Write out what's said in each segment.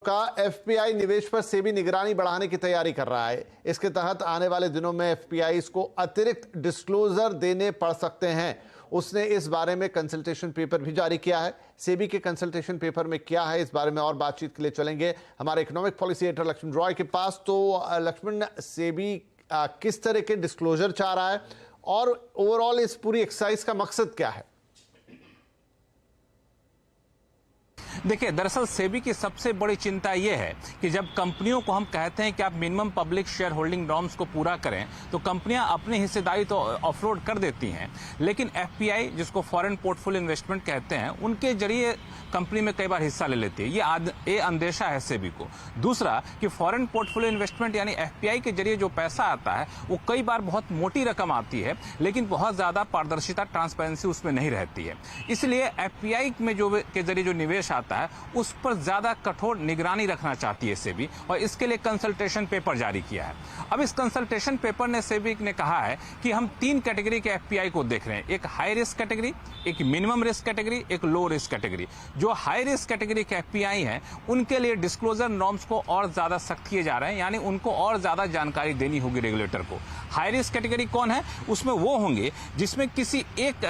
का एफपीआई निवेश पर सेबी निगरानी बढ़ाने की तैयारी कर रहा है। इसके तहत आने वाले दिनों में एफपीआई को अतिरिक्त डिस्क्लोजर देने पड़ सकते हैं। उसने इस बारे में कंसल्टेशन पेपर भी जारी किया है। सेबी के कंसल्टेशन पेपर में क्या है, इस बारे में और बातचीत के लिए चलेंगे हमारे economic policy editor Lakshman Roy के पास। तो लक्ष्मण, सेबी किस तरह के डिस्क्लोजर चाह रहा है और ओवरऑल इस पूरी एक्सरसाइज का मकसद क्या है? देखिए, दरअसल सेबी की सबसे बड़ी चिंता यह है कि जब कंपनियों को हम कहते हैं कि आप minimum public share holding norms को पूरा करें, तो कंपनियां अपनी हिस्सेदारी तो ऑफलोड कर देती हैं, लेकिन एफपीआई, जिसको फॉरेन पोर्टफोलियो इन्वेस्टमेंट कहते हैं, उनके जरिए कंपनी में कई बार हिस्सा ले लेती है। ये अंदेशा है सेबी को। दूसरा कि फॉरेन पोर्टफोलियो इन्वेस्टमेंट यानी एफपीआई के जरिए जो पैसा आता है वो कई बार बहुत मोटी रकम आती है, लेकिन बहुत ज्यादा पारदर्शिता, ट्रांसपेरेंसी उसमें नहीं रहती है। इसलिए एफपीआई में जो के जरिए जो निवेश आता है उस पर ज्यादा कठोर निगरानी रखना चाहती है सेबी, और इसके लिए कंसल्टेशन पेपर जारी किया है। अब इस कंसल्टेशन पेपर ने सेबी ने कहा है कि हम 3 कैटेगरी के एफपीआई को देख रहे हैं, एक हाई रिस्क कैटेगरी, एक मिनिमम रिस्क कैटेगरी, एक लो रिस्क कैटेगरी। जो हाई रिस्क कैटेगरी के एफपीआई हैं उनके लिए डिस्क्लोजर नॉर्म्स को और ज्यादा सख्त किए जा रहे हैं, यानी उनको और ज्यादा जानकारी देनी होगी रेगुलेटर को। हाई रिस्क कैटेगरी कौन है? उसमें वो होंगे जिसमें किसी एक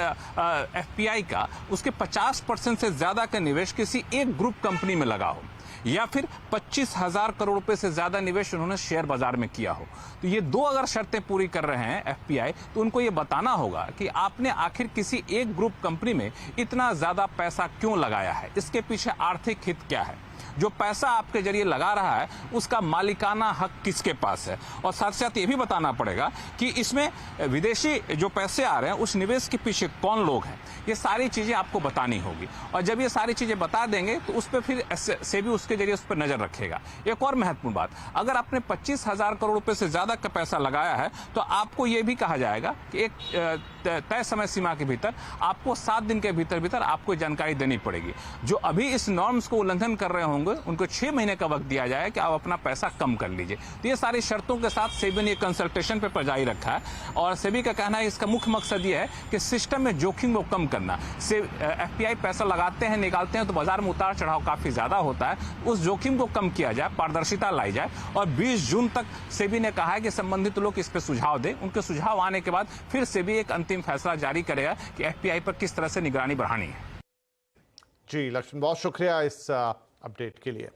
एफपीआई का उसके 50% से ज्यादा का निवेश किसी एक ग्रुप कंपनी में लगा हो, या फिर 25,000 करोड़ रुपए से ज्यादा निवेश उन्होंने शेयर बाजार में किया हो। तो ये 2 अगर शर्तें पूरी कर रहे हैं एफपीआई, तो उनको ये बताना होगा कि आपने आखिर किसी एक ग्रुप कंपनी में इतना ज्यादा पैसा क्यों लगाया है, इसके पीछे आर्थिक हित क्या है, जो पैसा आपके जरिए लगा रहा है उसका मालिकाना हक किसके पास है, और साथ साथ ये भी बताना पड़ेगा कि इसमें विदेशी जो पैसे आ रहे हैं उस निवेश के पीछे कौन लोग हैं। ये सारी चीजें आपको बतानी होगी, और जब ये सारी चीजें बता देंगे तो उस पर फिर सेबी उसके जरिए उस पर नजर रखेगा। एक और महत्वपूर्ण बात, अगर आपने 25,000 करोड़ रुपए से ज्यादा का पैसा लगाया है तो आपको ये भी कहा जाएगा कि एक तय समय सीमा के भीतर आपको 7 दिन के भीतर आपको जानकारी देनी पड़ेगी। जो अभी इस नॉर्म्स को उल्लंघन कर रहे होंगे उनको 6 महीने का वक्त दिया जाए कि आप अपना पैसा कम कर लीजिए। तो ये सारी शर्तों के साथ सेबी ने कंसल्टेशन पेपर जारी रखा है, और सेबी का कहना है इसका मुख्य मकसद ये है कि सिस्टम में जोखिम को कम करना। एफपीआई पैसा लगाते हैं, निकालते हैं तो बाजार में उतार चढ़ाव काफी ज्यादा होता है, उस जोखिम को कम किया जाए, पारदर्शिता लाई जाए। और 20 जून तक सेबी ने कहा है कि संबंधित लोग इस पर सुझाव दें। उनके सुझाव आने के बाद फिर सेबी एक अंतिम फैसला जारी करेगा कि एफपीआई पर किस तरह से निगरानी बढ़ानी है। जी लक्ष्मण, बहुत शुक्रिया इस अपडेट के लिए।